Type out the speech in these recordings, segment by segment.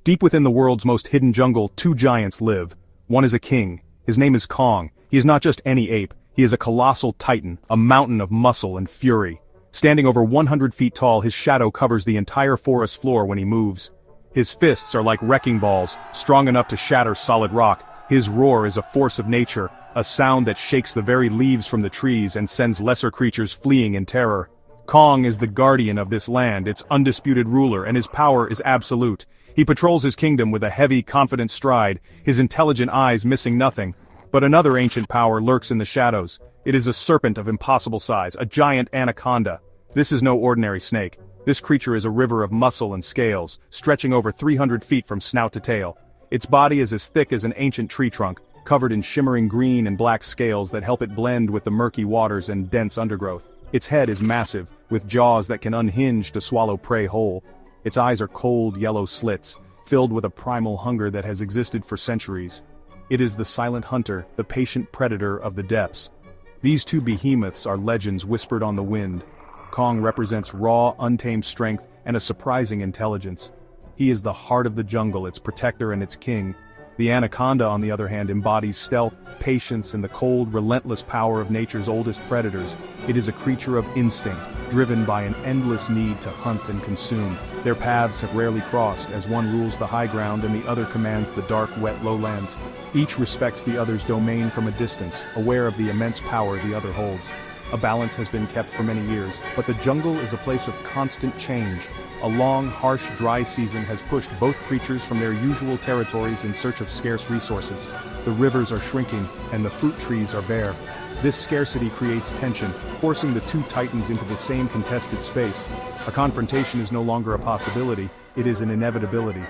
Deep within the world's most hidden jungle, two giants live. One is a king. His name is Kong. He is not just any ape. He is a colossal titan, a mountain of muscle and fury. Standing over 100 feet tall, his shadow covers the entire forest floor when he moves. His fists are like wrecking balls, strong enough to shatter solid rock. His roar is a force of nature, a sound that shakes the very leaves from the trees and sends lesser creatures fleeing in terror. Kong is the guardian of this land, its undisputed ruler, and his power is absolute. He patrols his kingdom with a heavy, confident stride, his intelligent eyes missing nothing. But another ancient power lurks in the shadows. It is a serpent of impossible size, a giant anaconda. This is no ordinary snake. This creature is a river of muscle and scales, stretching over 300 feet from snout to tail. Its body is as thick as an ancient tree trunk, covered in shimmering green and black scales that help it blend with the murky waters and dense undergrowth. Its head is massive, with jaws that can unhinge to swallow prey whole. Its eyes are cold yellow slits, filled with a primal hunger that has existed for centuries. It is the silent hunter, the patient predator of the depths. These two behemoths are legends whispered on the wind. Kong represents raw, untamed strength and a surprising intelligence. He is the heart of the jungle, its protector and its king. The anaconda, on the other hand, embodies stealth, patience, and the cold, relentless power of nature's oldest predators. It is a creature of instinct, driven by an endless need to hunt and consume. Their paths have rarely crossed, as one rules the high ground and the other commands the dark, wet lowlands. Each respects the other's domain from a distance, aware of the immense power the other holds. A balance has been kept for many years, but the jungle is a place of constant change. A long, harsh, dry season has pushed both creatures from their usual territories in search of scarce resources. The rivers are shrinking, and the fruit trees are bare. This scarcity creates tension, forcing the two titans into the same contested space. A confrontation is no longer a possibility, it is an inevitability.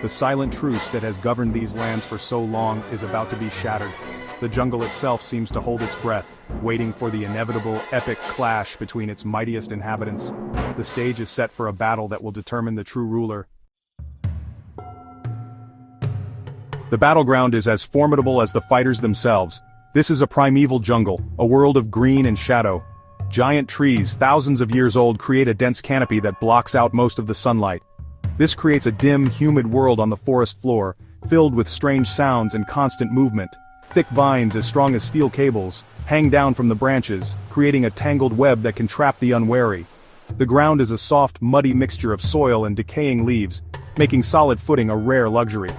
The silent truce that has governed these lands for so long is about to be shattered. The jungle itself seems to hold its breath, waiting for the inevitable, epic clash between its mightiest inhabitants. The stage is set for a battle that will determine the true ruler. The battleground is as formidable as the fighters themselves. This is a primeval jungle, a world of green and shadow. Giant trees, thousands of years old, create a dense canopy that blocks out most of the sunlight. This creates a dim, humid world on the forest floor, filled with strange sounds and constant movement. Thick vines as strong as steel cables hang down from the branches, creating a tangled web that can trap the unwary. The ground is a soft, muddy mixture of soil and decaying leaves, making solid footing a rare luxury.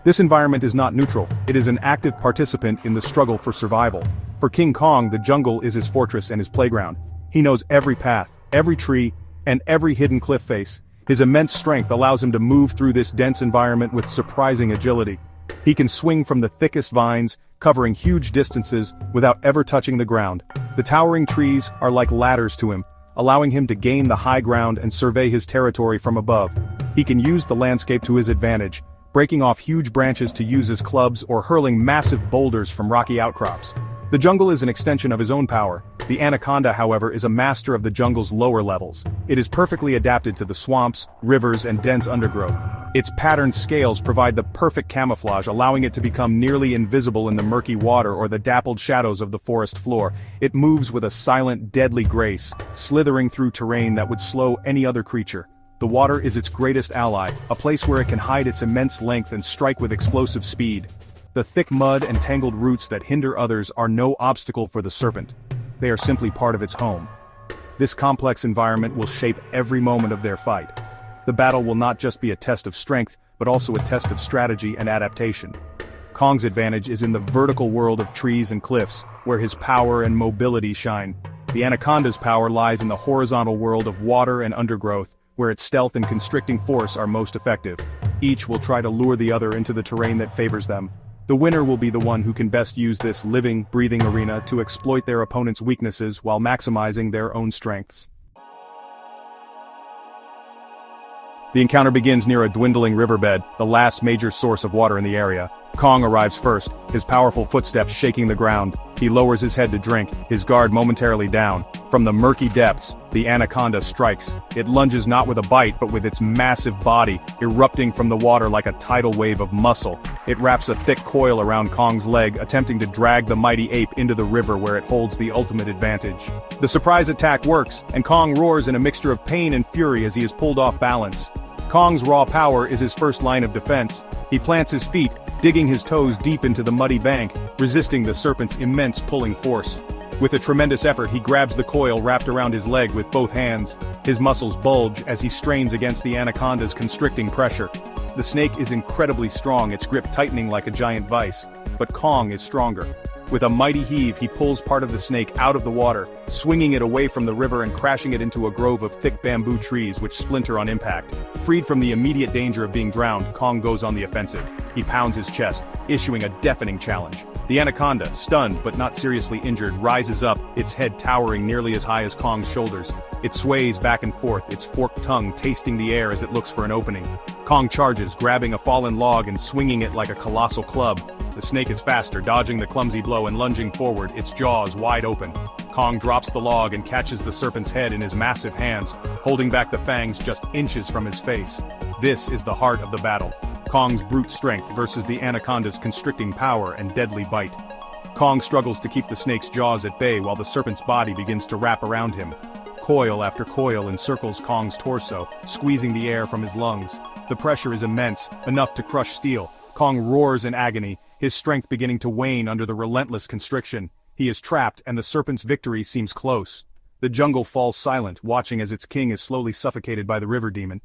This environment is not neutral, it is an active participant in the struggle for survival. For King Kong, the jungle is his fortress and his playground. He knows every path, every tree, and every hidden cliff face. His immense strength allows him to move through this dense environment with surprising agility. He can swing from the thickest vines, covering huge distances without ever touching the ground. The towering trees are like ladders to him, allowing him to gain the high ground and survey his territory from above. He can use the landscape to his advantage, breaking off huge branches to use as clubs or hurling massive boulders from rocky outcrops. The jungle is an extension of his own power. The anaconda, however, is a master of the jungle's lower levels. It is perfectly adapted to the swamps, rivers, and dense undergrowth. Its patterned scales provide the perfect camouflage, allowing it to become nearly invisible in the murky water or the dappled shadows of the forest floor. It moves with a silent, deadly grace, slithering through terrain that would slow any other creature. The water is its greatest ally, a place where it can hide its immense length and strike with explosive speed. The thick mud and tangled roots that hinder others are no obstacle for the serpent. They are simply part of its home. This complex environment will shape every moment of their fight. The battle will not just be a test of strength, but also a test of strategy and adaptation. Kong's advantage is in the vertical world of trees and cliffs, where his power and mobility shine. The anaconda's power lies in the horizontal world of water and undergrowth, where its stealth and constricting force are most effective. Each will try to lure the other into the terrain that favors them. The winner will be the one who can best use this living, breathing arena to exploit their opponent's weaknesses while maximizing their own strengths. The encounter begins near a dwindling riverbed, the last major source of water in the area. Kong arrives first, his powerful footsteps shaking the ground. He lowers his head to drink, his guard momentarily down. From the murky depths, the anaconda strikes. It lunges not with a bite but with its massive body, erupting from the water like a tidal wave of muscle. It wraps a thick coil around Kong's leg, attempting to drag the mighty ape into the river where it holds the ultimate advantage. The surprise attack works, and Kong roars in a mixture of pain and fury as he is pulled off balance. Kong's raw power is his first line of defense. He plants his feet, digging his toes deep into the muddy bank, resisting the serpent's immense pulling force. With a tremendous effort, he grabs the coil wrapped around his leg with both hands. His muscles bulge as he strains against the anaconda's constricting pressure. The snake is incredibly strong, its grip tightening like a giant vice. But Kong is stronger. With a mighty heave, he pulls part of the snake out of the water, swinging it away from the river and crashing it into a grove of thick bamboo trees which splinter on impact. Freed from the immediate danger of being drowned, Kong goes on the offensive. He pounds his chest, issuing a deafening challenge. The anaconda, stunned but not seriously injured, rises up, its head towering nearly as high as Kong's shoulders. It sways back and forth, its forked tongue tasting the air as it looks for an opening. Kong charges, grabbing a fallen log and swinging it like a colossal club. The snake is faster, dodging the clumsy blow and lunging forward, its jaws wide open. Kong drops the log and catches the serpent's head in his massive hands, holding back the fangs just inches from his face. This is the heart of the battle. Kong's brute strength versus the anaconda's constricting power and deadly bite. Kong struggles to keep the snake's jaws at bay while the serpent's body begins to wrap around him. Coil after coil encircles Kong's torso, squeezing the air from his lungs. The pressure is immense, enough to crush steel. Kong roars in agony, his strength beginning to wane under the relentless constriction. He is trapped, and the serpent's victory seems close. The jungle falls silent, watching as its king is slowly suffocated by the river demon.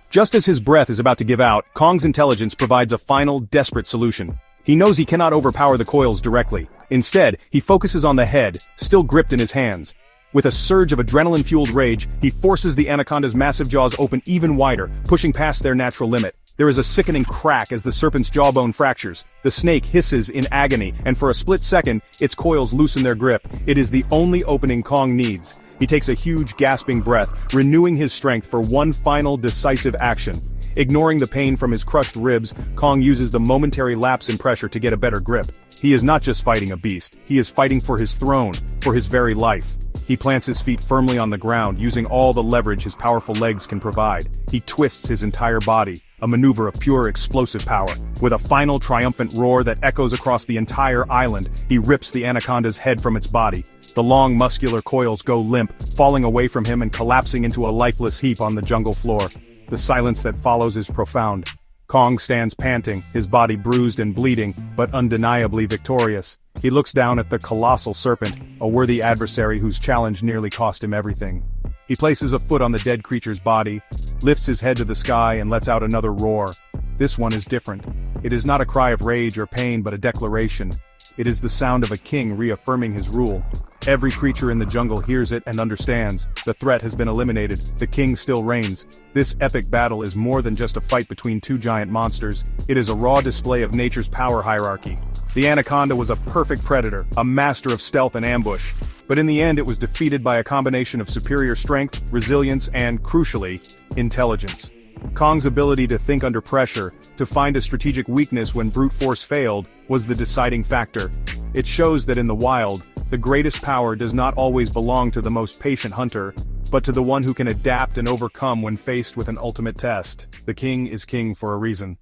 Just as his breath is about to give out, Kong's intelligence provides a final, desperate solution. He knows he cannot overpower the coils directly. Instead, he focuses on the head, still gripped in his hands. With a surge of adrenaline-fueled rage, he forces the anaconda's massive jaws open even wider, pushing past their natural limit. There is a sickening crack as the serpent's jawbone fractures. The snake hisses in agony, and for a split second, its coils loosen their grip. It is the only opening Kong needs. He takes a huge, gasping breath, renewing his strength for one final, decisive action. Ignoring the pain from his crushed ribs, Kong uses the momentary lapse in pressure to get a better grip. He is not just fighting a beast, he is fighting for his throne, for his very life. He plants his feet firmly on the ground, using all the leverage his powerful legs can provide. He twists his entire body, a maneuver of pure explosive power. With a final triumphant roar that echoes across the entire island, he rips the anaconda's head from its body. The long muscular coils go limp, falling away from him and collapsing into a lifeless heap on the jungle floor. The silence that follows is profound. Kong stands panting, his body bruised and bleeding, but undeniably victorious. He looks down at the colossal serpent, a worthy adversary whose challenge nearly cost him everything. He places a foot on the dead creature's body, lifts his head to the sky and lets out another roar. This one is different. It is not a cry of rage or pain but a declaration. It is the sound of a king reaffirming his rule. Every creature in the jungle hears it and understands. The threat has been eliminated. The king still reigns. This epic battle is more than just a fight between two giant monsters. It is a raw display of nature's power hierarchy. The anaconda was a perfect predator, a master of stealth and ambush. But in the end it was defeated by a combination of superior strength, resilience, and, crucially, intelligence. Kong's ability to think under pressure, to find a strategic weakness when brute force failed, was the deciding factor. It shows that in the wild, the greatest power does not always belong to the most patient hunter, but to the one who can adapt and overcome when faced with an ultimate test. The king is king for a reason.